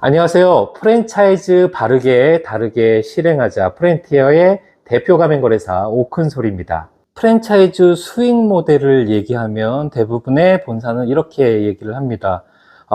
안녕하세요. 프랜차이즈 바르게 다르게 실행하자 프렌티어의 대표 가맹거래사 오큰솔입니다. 프랜차이즈 수익 모델을 얘기하면 대부분의 본사는 이렇게 얘기를 합니다.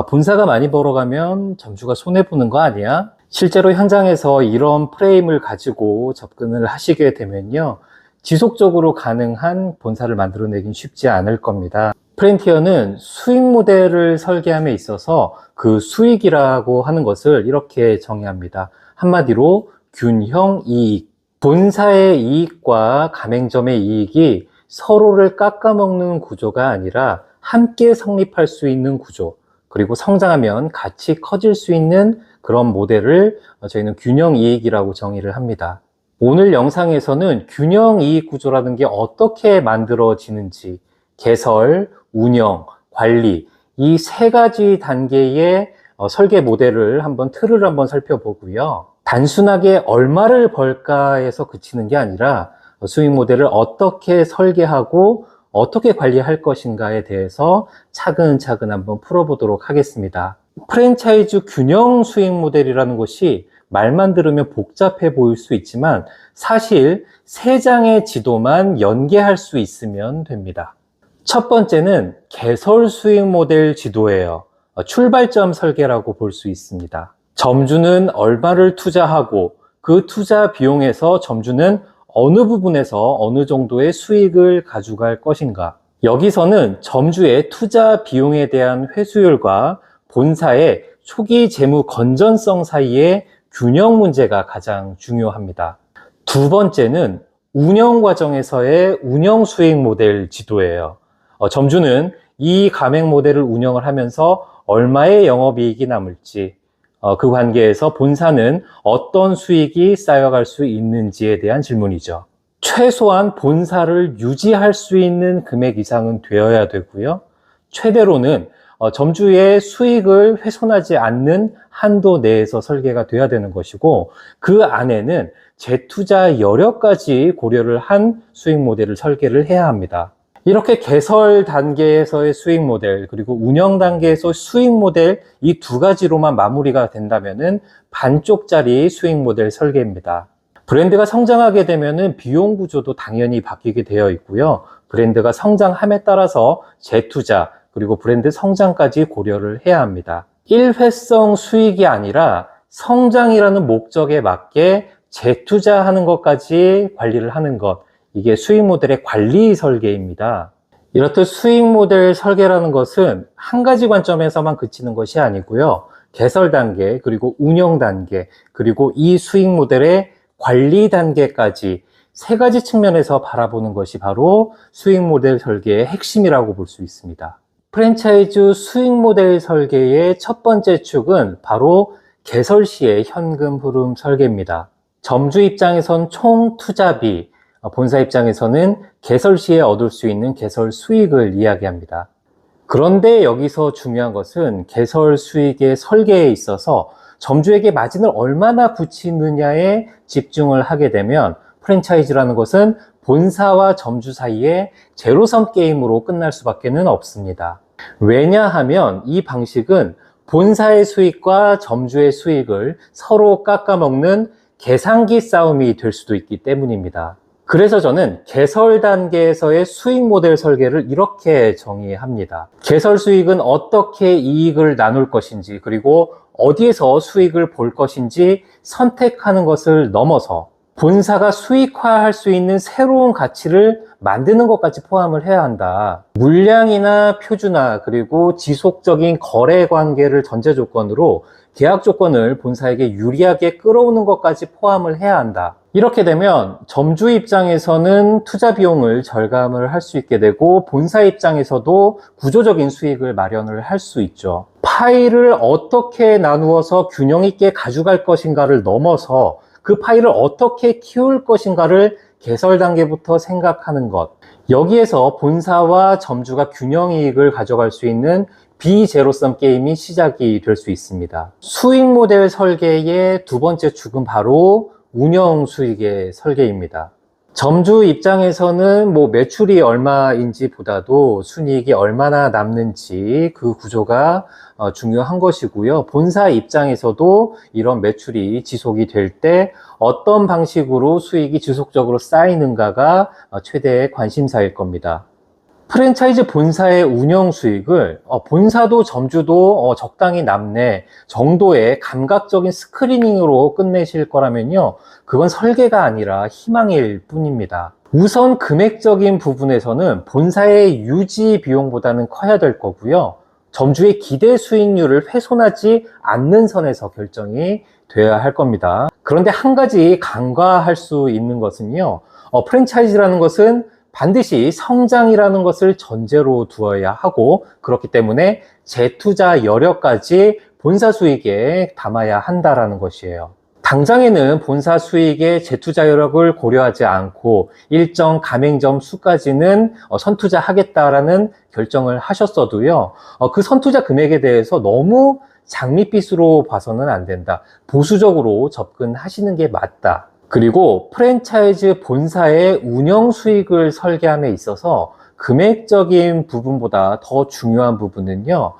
본사가 많이 벌어가면 점주가 손해보는 거 아니야? 실제로 현장에서 이런 프레임을 가지고 접근을 하시게 되면요, 지속적으로 가능한 본사를 만들어내긴 쉽지 않을 겁니다. 프렌티어는 수익 모델을 설계함에 있어서 그 수익이라고 하는 것을 이렇게 정의합니다. 한마디로 균형 이익. 본사의 이익과 가맹점의 이익이 서로를 깎아먹는 구조가 아니라 함께 성립할 수 있는 구조, 그리고 성장하면 같이 커질 수 있는 그런 모델을 저희는 균형 이익이라고 정의를 합니다. 오늘 영상에서는 균형 이익 구조라는 게 어떻게 만들어지는지, 개설, 운영, 관리, 이 세 가지 단계의 설계 모델을 틀을 한번 살펴보고요. 단순하게 얼마를 벌까에서 그치는 게 아니라 수익 모델을 어떻게 설계하고 어떻게 관리할 것인가에 대해서 차근차근 한번 풀어보도록 하겠습니다. 프랜차이즈 균형 수익 모델이라는 것이 말만 들으면 복잡해 보일 수 있지만 사실 세 장의 지도만 연계할 수 있으면 됩니다. 첫 번째는 개설 수익 모델 지도예요. 출발점 설계라고 볼 수 있습니다. 점주는 얼마를 투자하고 그 투자 비용에서 점주는 어느 부분에서 어느 정도의 수익을 가져갈 것인가. 여기서는 점주의 투자 비용에 대한 회수율과 본사의 초기 재무 건전성 사이의 균형 문제가 가장 중요합니다. 두 번째는 운영 과정에서의 운영 수익 모델 지도예요. 점주는 이 가맹 모델을 운영을 하면서 얼마의 영업이익이 남을지, 그 관계에서 본사는 어떤 수익이 쌓여갈 수 있는지에 대한 질문이죠. 최소한 본사를 유지할 수 있는 금액 이상은 되어야 되고요. 최대로는 점주의 수익을 훼손하지 않는 한도 내에서 설계가 돼야 되는 것이고, 그 안에는 재투자 여력까지 고려를 한 수익 모델을 설계를 해야 합니다. 이렇게 개설 단계에서의 수익 모델, 그리고 운영 단계에서 수익 모델, 이 두 가지로만 마무리가 된다면은 반쪽짜리 수익 모델 설계입니다. 브랜드가 성장하게 되면은 비용 구조도 당연히 바뀌게 되어 있고요. 브랜드가 성장함에 따라서 재투자, 그리고 브랜드 성장까지 고려를 해야 합니다. 일회성 수익이 아니라 성장이라는 목적에 맞게 재투자하는 것까지 관리를 하는 것, 이게 수익 모델의 관리 설계입니다. 이렇듯 수익 모델 설계라는 것은 한 가지 관점에서만 그치는 것이 아니고요. 개설 단계, 그리고 운영 단계, 그리고 이 수익 모델의 관리 단계까지 세 가지 측면에서 바라보는 것이 바로 수익 모델 설계의 핵심이라고 볼 수 있습니다. 프랜차이즈 수익 모델 설계의 첫 번째 축은 바로 개설 시의 현금 흐름 설계입니다. 점주 입장에선 총 투자비, 본사 입장에서는 개설 시에 얻을 수 있는 개설 수익을 이야기합니다. 그런데 여기서 중요한 것은 개설 수익의 설계에 있어서 점주에게 마진을 얼마나 붙이느냐에 집중을 하게 되면 프랜차이즈라는 것은 본사와 점주 사이에 제로섬 게임으로 끝날 수밖에 없습니다. 왜냐하면 이 방식은 본사의 수익과 점주의 수익을 서로 깎아먹는 계산기 싸움이 될 수도 있기 때문입니다. 그래서 저는 개설 단계에서의 수익 모델 설계를 이렇게 정의합니다. 개설 수익은 어떻게 이익을 나눌 것인지, 그리고 어디에서 수익을 볼 것인지 선택하는 것을 넘어서 본사가 수익화할 수 있는 새로운 가치를 만드는 것까지 포함을 해야 한다. 물량이나 표준화, 그리고 지속적인 거래 관계를 전제 조건으로 계약 조건을 본사에게 유리하게 끌어오는 것까지 포함을 해야 한다. 이렇게 되면 점주 입장에서는 투자 비용을 절감을 할 수 있게 되고, 본사 입장에서도 구조적인 수익을 마련을 할 수 있죠. 파일을 어떻게 나누어서 균형 있게 가져갈 것인가를 넘어서 그 파일을 어떻게 키울 것인가를 개설 단계부터 생각하는 것, 여기에서 본사와 점주가 균형 이익을 가져갈 수 있는 비제로섬 게임이 시작이 될 수 있습니다. 수익 모델 설계의 두 번째 축은 바로 운영 수익의 설계입니다. 점주 입장에서는 뭐 매출이 얼마인지 보다도 순이익이 얼마나 남는지 그 구조가 중요한 것이고요. 본사 입장에서도 이런 매출이 지속이 될 때 어떤 방식으로 수익이 지속적으로 쌓이는가가 최대의 관심사일 겁니다. 프랜차이즈 본사의 운영 수익을 본사도 점주도 적당히 남네 정도의 감각적인 스크리닝으로 끝내실 거라면요, 그건 설계가 아니라 희망일 뿐입니다. 우선 금액적인 부분에서는 본사의 유지 비용보다는 커야 될 거고요, 점주의 기대 수익률을 훼손하지 않는 선에서 결정이 되어야 할 겁니다. 그런데 한 가지 간과할 수 있는 것은요, 프랜차이즈라는 것은 반드시 성장이라는 것을 전제로 두어야 하고, 그렇기 때문에 재투자 여력까지 본사 수익에 담아야 한다라는 것이에요. 당장에는 본사 수익의 재투자 여력을 고려하지 않고 일정 가맹점 수까지는 선투자하겠다라는 결정을 하셨어도요, 그 선투자 금액에 대해서 너무 장밋빛으로 봐서는 안 된다. 보수적으로 접근하시는 게 맞다. 그리고 프랜차이즈 본사의 운영 수익을 설계함에 있어서 금액적인 부분보다 더 중요한 부분은요,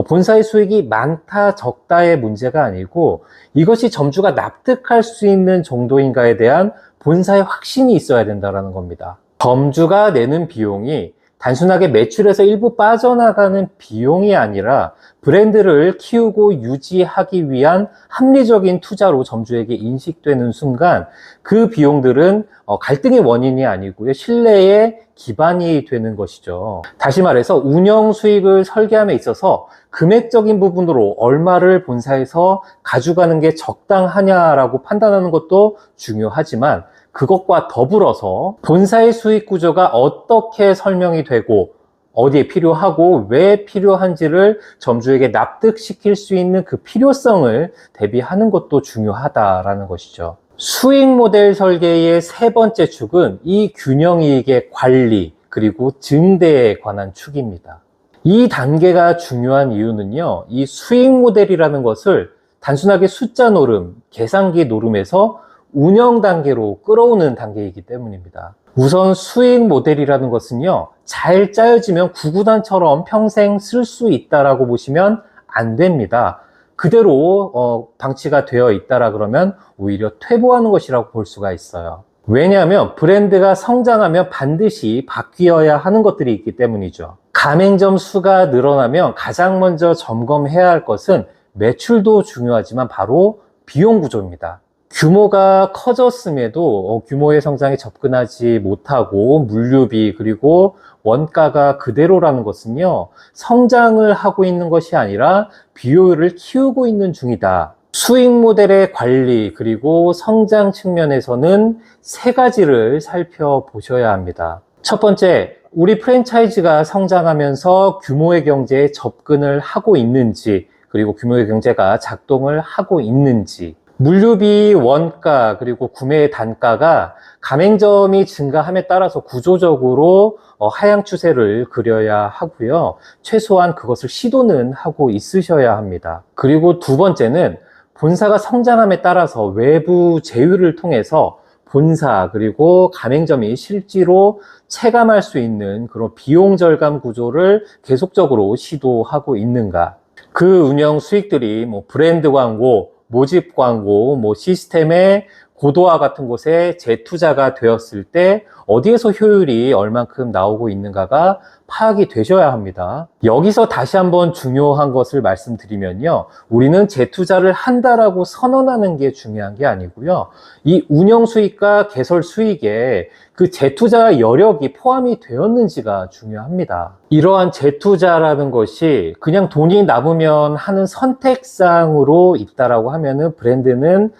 본사의 수익이 많다 적다의 문제가 아니고 이것이 점주가 납득할 수 있는 정도인가에 대한 본사의 확신이 있어야 된다는 겁니다. 점주가 내는 비용이 단순하게 매출에서 일부 빠져나가는 비용이 아니라 브랜드를 키우고 유지하기 위한 합리적인 투자로 점주에게 인식되는 순간 그 비용들은 갈등의 원인이 아니고요, 신뢰의 기반이 되는 것이죠. 다시 말해서 운영 수익을 설계함에 있어서 금액적인 부분으로 얼마를 본사에서 가져가는 게 적당하냐라고 판단하는 것도 중요하지만, 그것과 더불어서 본사의 수익 구조가 어떻게 설명이 되고 어디에 필요하고 왜 필요한지를 점주에게 납득시킬 수 있는 그 필요성을 대비하는 것도 중요하다라는 것이죠. 수익 모델 설계의 세 번째 축은 이 균형이익의 관리 그리고 증대에 관한 축입니다. 이 단계가 중요한 이유는요, 이 수익 모델이라는 것을 단순하게 숫자 노름, 계산기 노름에서 운영 단계로 끌어오는 단계이기 때문입니다. 우선 수익 모델이라는 것은요, 잘 짜여지면 구구단처럼 평생 쓸 수 있다라고 보시면 안 됩니다. 그대로 방치가 되어 있다라 그러면 오히려 퇴보하는 것이라고 볼 수가 있어요. 왜냐하면 브랜드가 성장하면 반드시 바뀌어야 하는 것들이 있기 때문이죠. 가맹점 수가 늘어나면 가장 먼저 점검해야 할 것은 매출도 중요하지만 바로 비용 구조입니다. 규모가 커졌음에도 규모의 성장에 접근하지 못하고 물류비 그리고 원가가 그대로라는 것은요, 성장을 하고 있는 것이 아니라 비효율을 키우고 있는 중이다. 수익 모델의 관리 그리고 성장 측면에서는 세 가지를 살펴보셔야 합니다. 첫 번째, 우리 프랜차이즈가 성장하면서 규모의 경제에 접근을 하고 있는지, 그리고 규모의 경제가 작동을 하고 있는지, 물류비, 원가, 그리고 구매 단가가 가맹점이 증가함에 따라서 구조적으로 하향 추세를 그려야 하고요, 최소한 그것을 시도는 하고 있으셔야 합니다. 그리고 두 번째는 본사가 성장함에 따라서 외부 제휴를 통해서 본사 그리고 가맹점이 실제로 체감할 수 있는 그런 비용 절감 구조를 계속적으로 시도하고 있는가. 그 운영 수익들이 브랜드 광고, 모집 광고, 시스템의 고도화 같은 곳에 재투자가 되었을 때 어디에서 효율이 얼만큼 나오고 있는가가 파악이 되셔야 합니다. 여기서 다시 한번 중요한 것을 말씀드리면요, 우리는 재투자를 한다라고 선언하는 게 중요한 게 아니고요, 이 운영 수익과 개설 수익에 그 재투자 여력이 포함이 되었는지가 중요합니다. 이러한 재투자라는 것이 그냥 돈이 남으면 하는 선택상으로 있다라고 하면은 브랜드는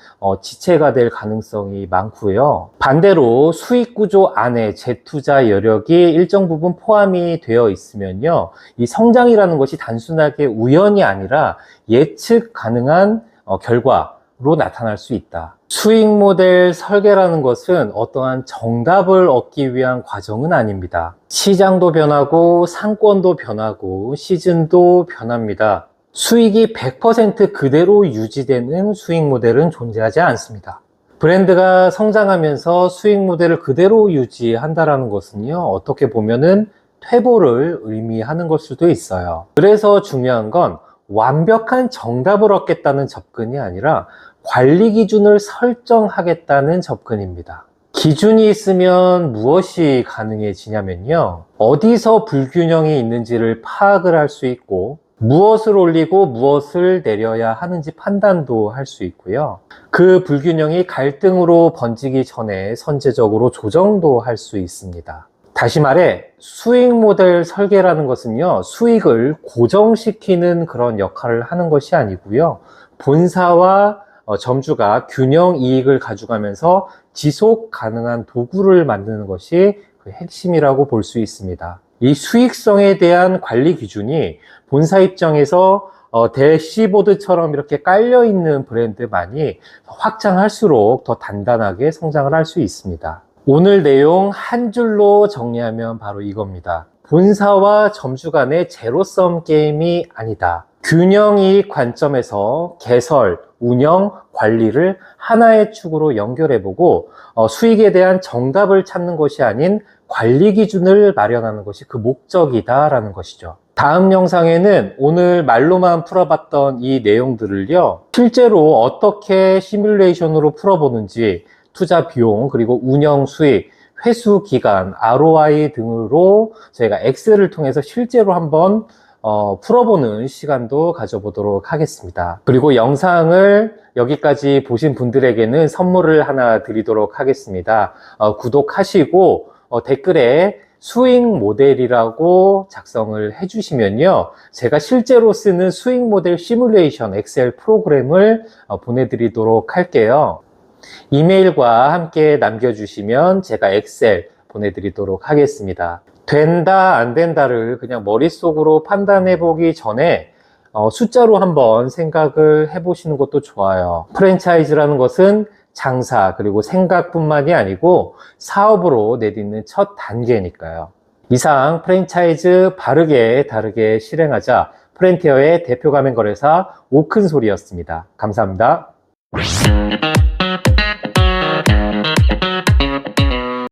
지체가 될 가능성이 많고요. 반대로 수익 구조 안에 재투자 여력이 일정 부분 포함이 되어 있으면요, 이 성장이라는 것이 단순하게 우연이 아니라 예측 가능한 결과로 나타날 수 있다. 수익 모델 설계라는 것은 어떠한 정답을 얻기 위한 과정은 아닙니다. 시장도 변하고 상권도 변하고 시즌도 변합니다. 수익이 100% 그대로 유지되는 수익 모델은 존재하지 않습니다. 브랜드가 성장하면서 수익 모델을 그대로 유지한다는 것은요, 어떻게 보면은 퇴보를 의미하는 걸 수도 있어요. 그래서 중요한 건 완벽한 정답을 얻겠다는 접근이 아니라 관리 기준을 설정하겠다는 접근입니다. 기준이 있으면 무엇이 가능해지냐면요, 어디서 불균형이 있는지를 파악을 할 수 있고, 무엇을 올리고 무엇을 내려야 하는지 판단도 할 수 있고요. 그 불균형이 갈등으로 번지기 전에 선제적으로 조정도 할 수 있습니다. 다시 말해, 수익 모델 설계라는 것은요, 수익을 고정시키는 그런 역할을 하는 것이 아니고요, 본사와 점주가 균형 이익을 가져가면서 지속 가능한 도구를 만드는 것이 그 핵심이라고 볼 수 있습니다. 이 수익성에 대한 관리 기준이 본사 입장에서 대시보드처럼 이렇게 깔려있는 브랜드만이 확장할수록 더 단단하게 성장을 할 수 있습니다. 오늘 내용 한 줄로 정리하면 바로 이겁니다. 본사와 점주 간의 제로섬 게임이 아니다. 균형이익 관점에서 개설, 운영, 관리를 하나의 축으로 연결해보고 수익에 대한 정답을 찾는 것이 아닌 관리 기준을 마련하는 것이 그 목적이다라는 것이죠. 다음 영상에는 오늘 말로만 풀어봤던 이 내용들을요, 실제로 어떻게 시뮬레이션으로 풀어보는지, 투자 비용, 그리고 운영 수익, 회수 기간, ROI 등으로 저희가 엑셀을 통해서 실제로 한번 풀어보는 시간도 가져보도록 하겠습니다. 그리고 영상을 여기까지 보신 분들에게는 선물을 하나 드리도록 하겠습니다. 구독하시고 댓글에 수익 모델이라고 작성을 해주시면요, 제가 실제로 쓰는 수익 모델 시뮬레이션 엑셀 프로그램을 보내드리도록 할게요. 이메일과 함께 남겨주시면 제가 엑셀 보내드리도록 하겠습니다. 된다 안 된다를 그냥 머릿속으로 판단해 보기 전에 숫자로 한번 생각을 해 보시는 것도 좋아요. 프랜차이즈라는 것은 장사 그리고 생각뿐만이 아니고 사업으로 내딛는 첫 단계니까요. 이상 프랜차이즈 바르게 다르게 실행하자 프렌티어의 대표 가맹거래사 오큰솔이었습니다. 감사합니다.